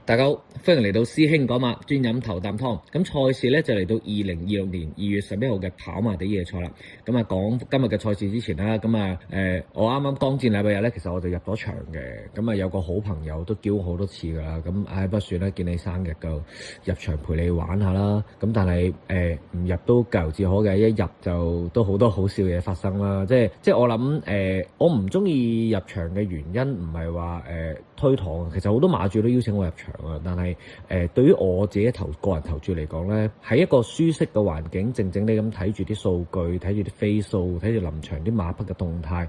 大家好，歡迎嚟到師兄講馬，專飲頭啖湯。咁賽事咧就嚟到2026年2月11號嘅跑馬地夜賽啦。咁啊講今日嘅賽事之前啦，我啱啱當戰禮拜日咧，其實我就入咗場嘅。咁啊有個好朋友都叫好多次噶啦。咁不算啦，見你生日就入場陪你玩下啦。咁但係唔入都舊自可嘅，一入就都好多好笑嘢發生啦。即係我諗我唔中意入場嘅原因唔係話推搪，其實好多馬主都邀請我入場啊，但係對於我自己個人投注嚟講咧，喺一個舒適嘅環境，靜靜地咁睇住啲數據，睇住啲飛數，睇住臨場啲馬匹嘅動態，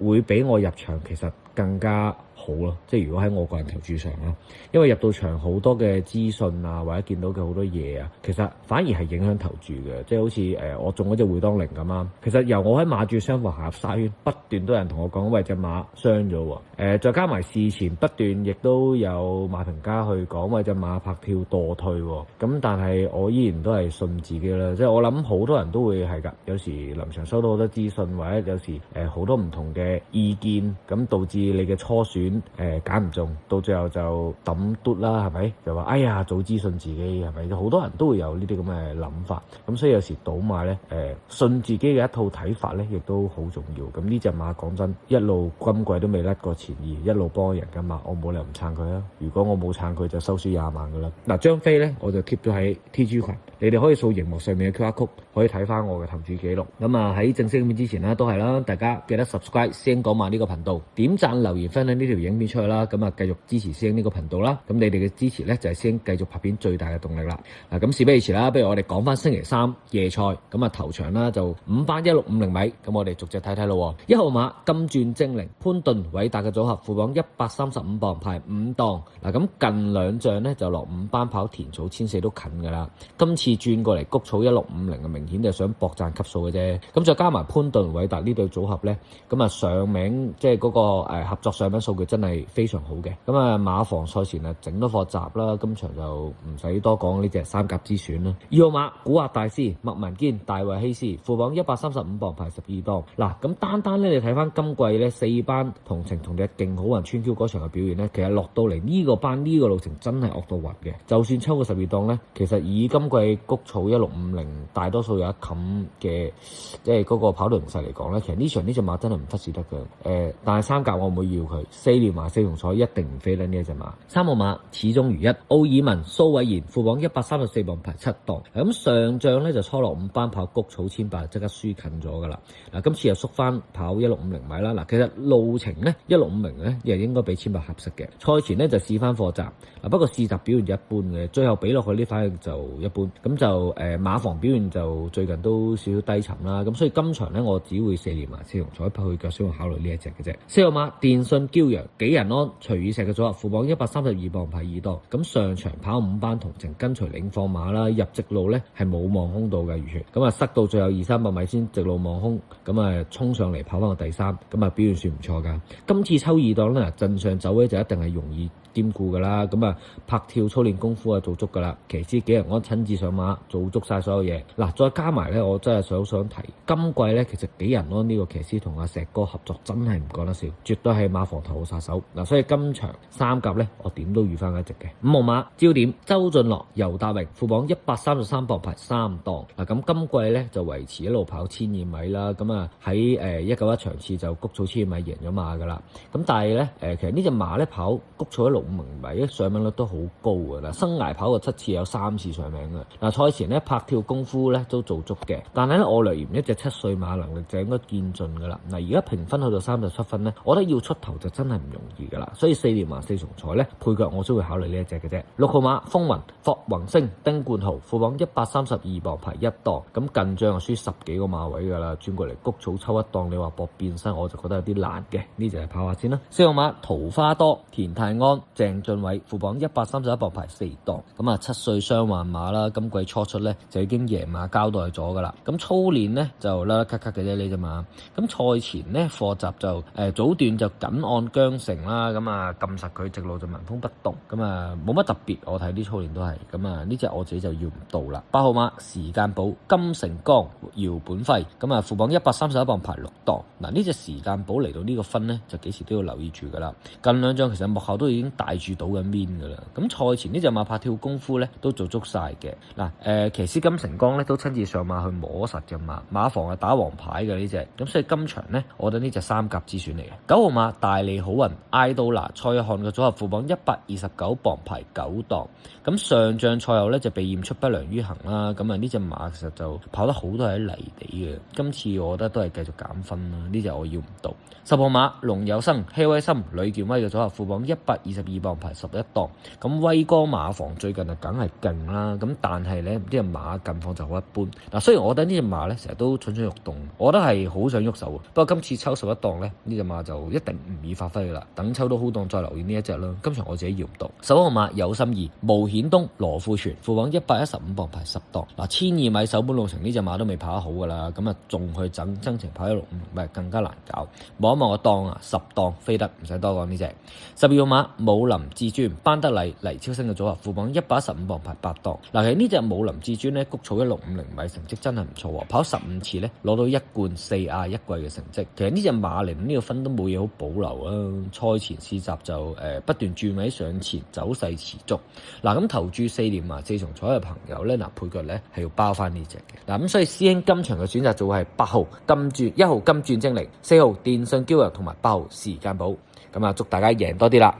會比我入場其實更加好咯。即係如果喺我個人投注上啦，因為入到場好多嘅資訊啊，或者見到嘅好多嘢啊，其實反而係影響投注嘅。即係好似我中嗰隻會當零咁啊，其實由我喺馬主雙方行入沙圈，不斷都有人同我講，喂，隻馬傷咗喎。再加埋事前不斷亦都有馬評家去講，喂，隻馬拍跳墮退喎。咁但係我依然都係信自己啦。即係我諗好多人都會係㗎，有時臨場收到好多資訊，或者有時好多唔同嘅意見，咁導致你嘅初選揀唔中，到最後就抌嘟啦，係咪？就話哎呀，早知信自己，係咪？好多人都會有呢啲咁嘅諗法。咁所以有時賭馬咧，信自己嘅一套睇法咧，亦都好重要。咁呢隻馬講真，一路今季都未甩過前二，一路幫人㗎嘛，我冇理由唔撐佢啊！如果我冇撐佢，就收輸20萬㗎啦。嗱，張飛咧我就 keep 咗喺 TG 群，你哋可以掃熒幕上面嘅 QR code，可以睇翻我嘅投注記錄。咁啊喺正式影片之前咧，都係啦，大家記得 subscribe 師兄講馬呢個頻道，點讚留言分享呢條影片出去啦。咁啊繼續支持師兄呢個頻道啦。咁你哋嘅支持咧就係師兄繼續拍片最大嘅動力啦。嗱，咁事不宜遲啦，不如我哋講翻星期三夜賽。咁啊頭場啦就5班1650米，咁我哋逐隻睇睇咯。1號馬金鑽精靈潘頓偉達嘅組合，副榜135磅排5檔。嗱，咁近兩仗咧就落5班跑田草1400都近噶啦。今次轉過嚟谷草1650，明顯就想搏賺級數嘅啫。咁再加埋潘頓偉達呢對組合咧，咁啊上名即係嗰個合作上名數據真係非常好嘅。咁啊馬房賽前啊整多課閘啦，今場就唔使多講呢隻三甲之選啦。2號馬古惑大師麥文堅大衛希斯，副榜135磅排12檔。嗱，咁單咧你睇翻今季咧4班同程同隻勁好運川 Q 嗰場嘅表現咧，其實落到嚟呢個班呢個路程真係惡到暈嘅。就算抽過12檔咧，其實以今季谷草1650大多數有一冚嘅，即係嗰個跑動勢嚟講咧，其實呢場呢隻馬真係唔忽視得嘅。但係三甲我唔會要佢，4連馬4重彩一定唔飛得呢一隻馬。3號馬始終如一，奧爾文蘇偉賢副榜134磅排7檔。咁上仗咧就初落5班跑谷草1800，即刻輸近咗噶啦。嗱，今次又縮翻跑1650米啦。嗱，其實路程咧1650咧又應該比1800合適嘅。賽前咧就試翻課閘，不過試閘表現就一般嘅，最後俾落去呢反應就一般。咁就馬房表現就最近都少少低沉啦。咁所以今場咧我只會4連馬4重彩跑去腳，先會考慮呢一隻嘅啫。4號馬電信驕陽紀仁安徐宇石嘅組合，副榜132磅排2檔。咁上場跑5班同程跟隨領放馬啦，入直路咧係冇望空到嘅完全。咁啊塞到最後200-300米先直路望空，咁啊衝上嚟跑翻個第3，咁啊表現算唔錯㗎。今次抽2檔咧，陣上走位就一定係容易兼顧㗎啦。咁啊拍跳操練功夫啊做足㗎啦。騎師紀仁安親自上馬做足晒所有嘢。嗱，再加埋咧，我真係想提今季咧，其實紀仁安呢個騎師同阿石哥合作真係唔講得少，絕對係馬房頭號殺手。嗱，所以今場三甲咧，我點都預翻一隻嘅。5號馬焦點周俊樂尤達榮副榜133磅排3檔。嗱，咁今季咧就維持一路跑1200米啦。咁啊喺191場次就谷草1200米贏咗馬㗎啦。咁但係咧其實呢隻馬咧跑谷草1650米上名率都好高㗎啦。生涯跑過7次有3次上名㗎。嗱，賽前咧拍跳功夫咧都做足嘅，但係咧我略嫌一隻7歲馬能力就應該見盡㗎啦。嗱，而家評分去到37分咧，我覺得要出頭就真係唔容易㗎啦。所以4連馬4重彩咧配腳我都會考慮呢一隻嘅啫。6號馬風雲霍宏星丁冠豪副榜132磅排1檔。咁近仗就輸10幾個馬位㗎啦，轉過嚟谷草抽一檔，你話搏變身我就覺得有啲難嘅。呢就係跑下先啦。4號馬桃花多田泰安鄭俊偉副榜131磅排4檔。咁啊7歲雙環馬啦，今季初出咧就已經贏馬交代咗㗎啦。咁操練咧就甩甩咳咳嘅啫呢隻馬。咁賽前咧課閘就早段就緊按韁繩啦，咁啊撳實佢直路就紋風不動，咁啊冇乜特別。我睇啲操練都係咁啊，呢隻我自己就要唔到啦。8號馬時間寶金城江姚本輝，咁啊副榜131磅排6檔。嗱，呢隻時間寶嚟到呢個分咧就幾時都要留意住㗎啦。近兩仗其實幕後都已經大帶住到嘅面㗎啦。咁賽前呢隻馬拍跳功夫咧都做足晒嘅。嗱，騎師金城江咧都親自上馬去摸實嘅馬，馬房係打黃牌嘅呢隻，咁所以今場咧，我覺得呢隻三甲之選嚟嘅。9號馬大利好運嗌到嗱，蔡約翰嘅組合副榜129磅排9檔，咁上仗賽後咧就被驗出不良於行啦，咁啊呢隻馬其實就跑得好多係喺泥地嘅，今次我覺得都係繼續減分啦，呢隻我要唔到。10號馬龍有生希威森呂健威嘅組合副榜122磅排11檔，咁威哥馬房最近啊梗係勁啦，咁但係咧呢隻馬近況就好一般。嗱，雖然我覺得呢隻馬咧成日都蠢蠢欲動，我覺得係好想喐手嘅，不過今次抽11檔咧呢隻馬就一定唔易發揮噶啦，等抽到好檔再留意呢一隻啦。今場我自己要唔到。11號馬有心意無顯東羅富全副榜115磅排10檔，嗱1200米首本路程呢隻馬都未跑得好噶啦，咁啊仲去增程跑165咪更加難搞。望一望個檔啊，10檔飛得唔使多講呢隻。12號馬武林至尊班德禮黎超星嘅組合副榜115磅排8檔，嗱其實呢隻武林至尊咧谷草1650米成績真係唔錯喎，跑15次咧攞到1冠4亞1季嘅成績。其實呢隻馬嚟呢個分都冇嘢好保留啊，賽前試習就不斷轉位上前，走勢持續。嗱咁投注4連馬4重彩嘅朋友咧，配腳咧係要包翻呢隻嘅。嗱咁所以師兄今場嘅選擇就會係8號金鑽、1號金鑽精靈、4號電信驕陽同埋8號時間寶。咁啊祝大家贏多啲啦！